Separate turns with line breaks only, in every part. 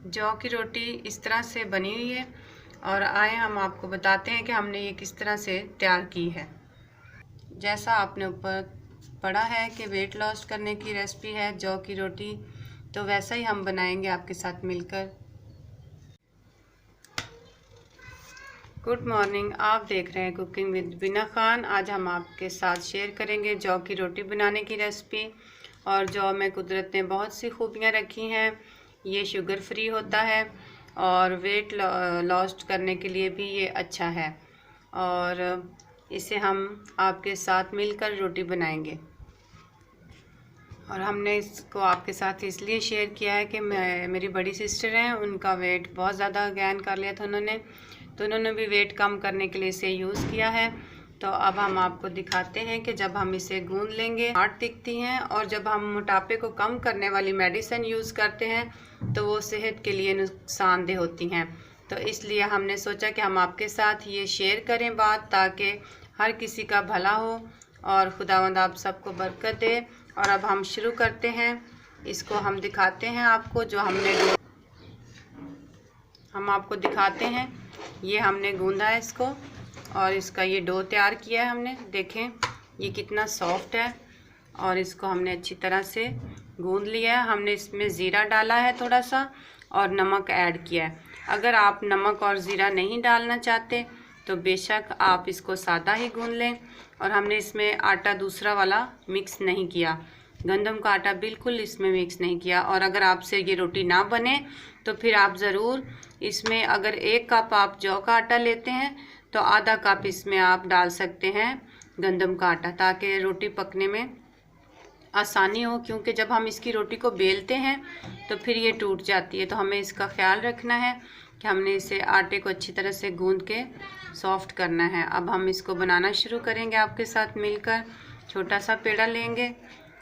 जौ की रोटी इस तरह से बनी हुई है और आए हम आपको बताते हैं कि हमने ये किस तरह से तैयार की है। जैसा आपने ऊपर पढ़ा है कि वेट लॉस करने की रेसिपी है जौ की रोटी, तो वैसा ही हम बनाएंगे आपके साथ मिलकर। गुड मॉर्निंग, आप देख रहे हैं कुकिंग विद बीना खान। आज हम आपके साथ शेयर करेंगे जौ की रोटी बनाने की रेसिपी। और जौ में कुदरत ने बहुत सी खूबियाँ रखी हैं। ये शुगर फ्री होता है और वेट लॉस करने के लिए भी ये अच्छा है। और इसे हम आपके साथ मिलकर रोटी बनाएंगे। और हमने इसको आपके साथ इसलिए शेयर किया है कि मेरी बड़ी सिस्टर हैं, उनका वेट बहुत ज़्यादा गेन कर लिया था उन्होंने, तो उन्होंने भी वेट कम करने के लिए इसे यूज़ किया है। तो अब हम आपको दिखाते हैं कि जब हम इसे गूंद लेंगे स्मार्ट दिखती हैं, और जब हम मोटापे को कम करने वाली मेडिसिन यूज़ करते हैं तो वो सेहत के लिए नुकसानदेह होती हैं। तो इसलिए हमने सोचा कि हम आपके साथ ये शेयर करें बात, ताकि हर किसी का भला हो और खुदावंद आप सबको बरकत दे। और अब हम शुरू करते हैं। इसको हम दिखाते हैं आपको, जो हम आपको दिखाते हैं। ये हमने गूंदा है इसको और इसका ये डो तैयार किया है हमने। देखें ये कितना सॉफ्ट है और इसको हमने अच्छी तरह से गूंद लिया है। हमने इसमें ज़ीरा डाला है थोड़ा सा और नमक ऐड किया है। अगर आप नमक और ज़ीरा नहीं डालना चाहते तो बेशक आप इसको सादा ही गूंद लें। और हमने इसमें आटा दूसरा वाला मिक्स नहीं किया, गंदम का आटा बिल्कुल इसमें मिक्स नहीं किया। और अगर आपसे ये रोटी ना बने तो फिर आप ज़रूर इसमें, अगर 1 कप आप जौ का आटा लेते हैं तो आधा कप इसमें आप डाल सकते हैं गंदम का आटा, ताकि रोटी पकने में आसानी हो। क्योंकि जब हम इसकी रोटी को बेलते हैं तो फिर ये टूट जाती है। तो हमें इसका ख्याल रखना है कि हमने इसे आटे को अच्छी तरह से गूंद के सॉफ्ट करना है। अब हम इसको बनाना शुरू करेंगे आपके साथ मिलकर। छोटा सा पेड़ा लेंगे,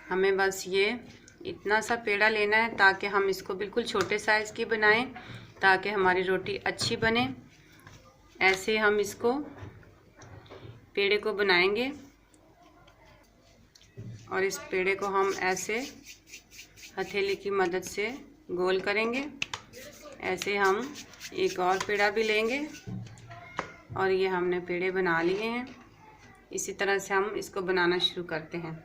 हमें बस ये इतना सा पेड़ा लेना है ताकि हम इसको बिल्कुल छोटे साइज़ की बनाएं, ताकि हमारी रोटी अच्छी बने। ऐसे हम इसको पेड़े को बनाएंगे और इस पेड़े को हम ऐसे हथेली की मदद से गोल करेंगे। ऐसे हम एक और पेड़ा भी लेंगे और ये हमने पेड़े बना लिए हैं। इसी तरह से हम इसको बनाना शुरू करते हैं।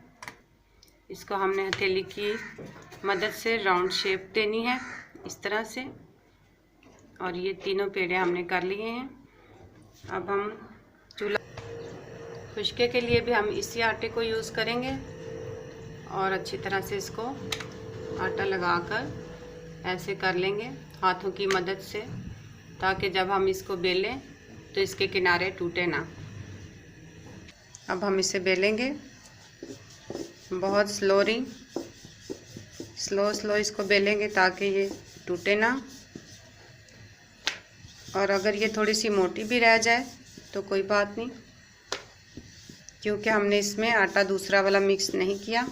इसको हमने हथेली की मदद से राउंड शेप देनी है इस तरह से। और ये तीनों पेड़े हमने कर लिए हैं। अब हम चूल्हा खुश्के के लिए भी हम इसी आटे को यूज़ करेंगे और अच्छी तरह से इसको आटा लगाकर ऐसे कर लेंगे हाथों की मदद से, ताकि जब हम इसको बेलें तो इसके किनारे टूटे ना। अब हम इसे बेलेंगे बहुत स्लो इसको बेलेंगे ताकि ये टूटे ना। और अगर ये थोड़ी सी मोटी भी रह जाए तो कोई बात नहीं, क्योंकि हमने इसमें आटा दूसरा वाला मिक्स नहीं किया।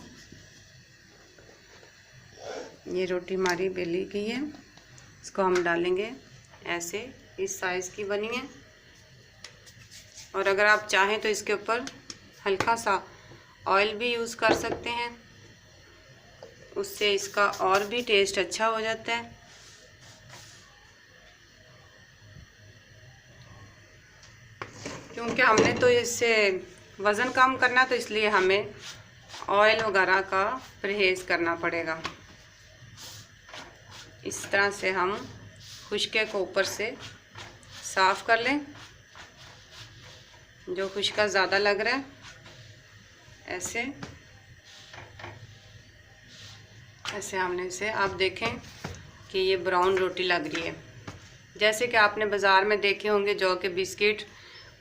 ये रोटी हमारी बेली गई है, इसको हम डालेंगे ऐसे, इस साइज़ की बनी है। और अगर आप चाहें तो इसके ऊपर हल्का सा ऑयल भी यूज़ कर सकते हैं, उससे इसका और भी टेस्ट अच्छा हो जाता है। क्योंकि हमने तो इससे वज़न कम करना, तो इसलिए हमें ऑयल वगैरह का परहेज़ करना पड़ेगा। इस तरह से हम खुश्के को ऊपर से साफ़ कर लें, जो खुश्का ज़्यादा लग रहा है। ऐसे हमने इसे, आप देखें कि ये ब्राउन रोटी लग रही है। जैसे कि आपने बाज़ार में देखे होंगे जौ के बिस्किट,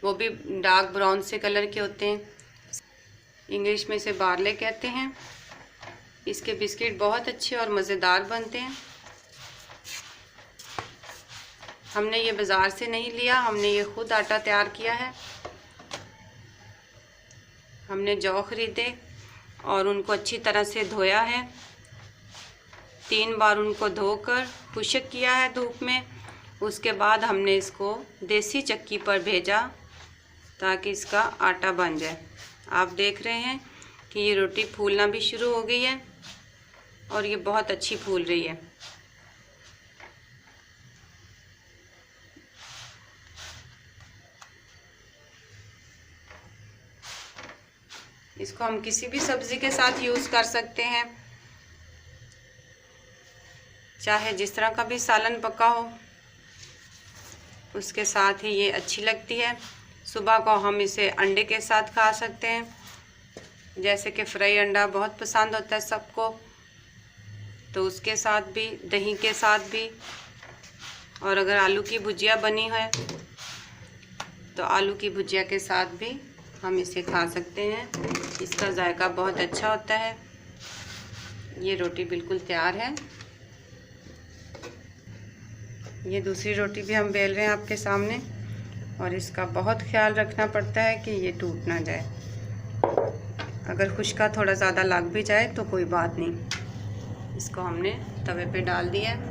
वो भी डार्क ब्राउन से कलर के होते हैं। इंग्लिश में इसे बार्ले कहते हैं। इसके बिस्किट बहुत अच्छे और मज़ेदार बनते हैं। हमने ये बाज़ार से नहीं लिया, हमने ये खुद आटा तैयार किया है। हमने जौ ख़रीदे और उनको अच्छी तरह से धोया है। 3 बार उनको धोकर खुश्क किया है धूप में। उसके बाद हमने इसको देसी चक्की पर भेजा ताकि इसका आटा बन जाए। आप देख रहे हैं कि ये रोटी फूलना भी शुरू हो गई है और ये बहुत अच्छी फूल रही है। इसको हम किसी भी सब्ज़ी के साथ यूज़ कर सकते हैं, चाहे जिस तरह का भी सालन पका हो उसके साथ ही ये अच्छी लगती है। सुबह को हम इसे अंडे के साथ खा सकते हैं, जैसे कि फ्राई अंडा बहुत पसंद होता है सबको, तो उसके साथ भी, दही के साथ भी। और अगर आलू की भुजिया बनी है तो आलू की भुजिया के साथ भी हम इसे खा सकते हैं। इसका जायका बहुत अच्छा होता है। ये रोटी बिल्कुल तैयार है। ये दूसरी रोटी भी हम बेल रहे हैं आपके सामने, और इसका बहुत ख्याल रखना पड़ता है कि ये टूट ना जाए। अगर खुश्का थोड़ा ज़्यादा लग भी जाए तो कोई बात नहीं। इसको हमने तवे पे डाल दिया।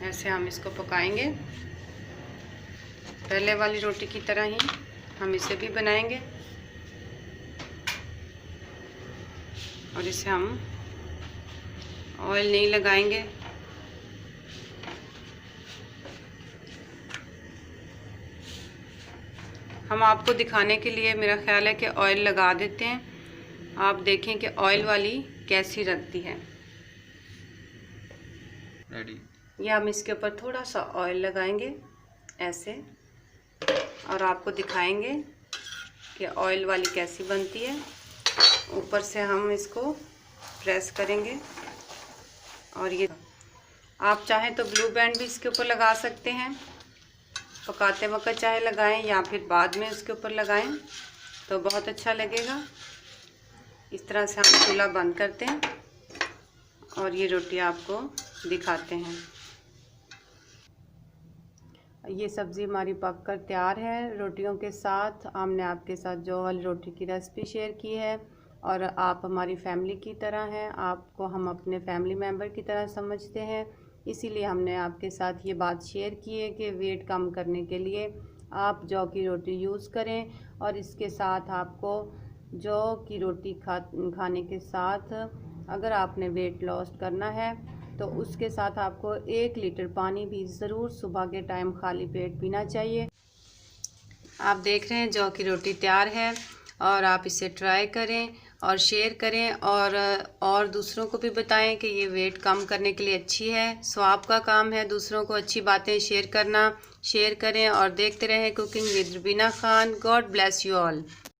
ऐसे हम इसको पकाएंगे, पहले वाली रोटी की तरह ही हम इसे भी बनाएंगे। और इसे हम ऑयल नहीं लगाएंगे। हम आपको दिखाने के लिए मेरा ख्याल है कि ऑयल लगा देते हैं। आप देखें कि ऑयल वाली कैसी लगती है। रेडी। ये हम इसके ऊपर थोड़ा सा ऑयल लगाएंगे ऐसे, और आपको दिखाएंगे कि ऑयल वाली कैसी बनती है। ऊपर से हम इसको प्रेस करेंगे, और ये आप चाहें तो ब्लू बैंड भी इसके ऊपर लगा सकते हैं। पकाते वक्त चाहे लगाएं या फिर बाद में उसके ऊपर लगाएं तो बहुत अच्छा लगेगा। इस तरह से हम चूल्हा बंद करते हैं और ये रोटी आपको दिखाते हैं। ये सब्ज़ी हमारी पक कर तैयार है। रोटियों के साथ हमने आपके साथ जो वाली रोटी की रेसिपी शेयर की है, और आप हमारी फैमिली की तरह हैं, आपको हम अपने फैमिली मेम्बर की तरह समझते हैं, इसीलिए हमने आपके साथ ये बात शेयर की है कि वेट कम करने के लिए आप जौ की रोटी यूज़ करें। और इसके साथ आपको जौ की रोटी खाने के साथ अगर आपने वेट लॉस करना है तो उसके साथ आपको 1 लीटर पानी भी ज़रूर सुबह के टाइम खाली पेट पीना चाहिए। आप देख रहे हैं जौ की रोटी तैयार है, और आप इसे ट्राई करें और शेयर करें, और दूसरों को भी बताएं कि ये वेट कम करने के लिए अच्छी है। सो आपका काम है दूसरों को अच्छी बातें शेयर करना। शेयर करें और देखते रहें cooking with Rubina Khan. God bless you all.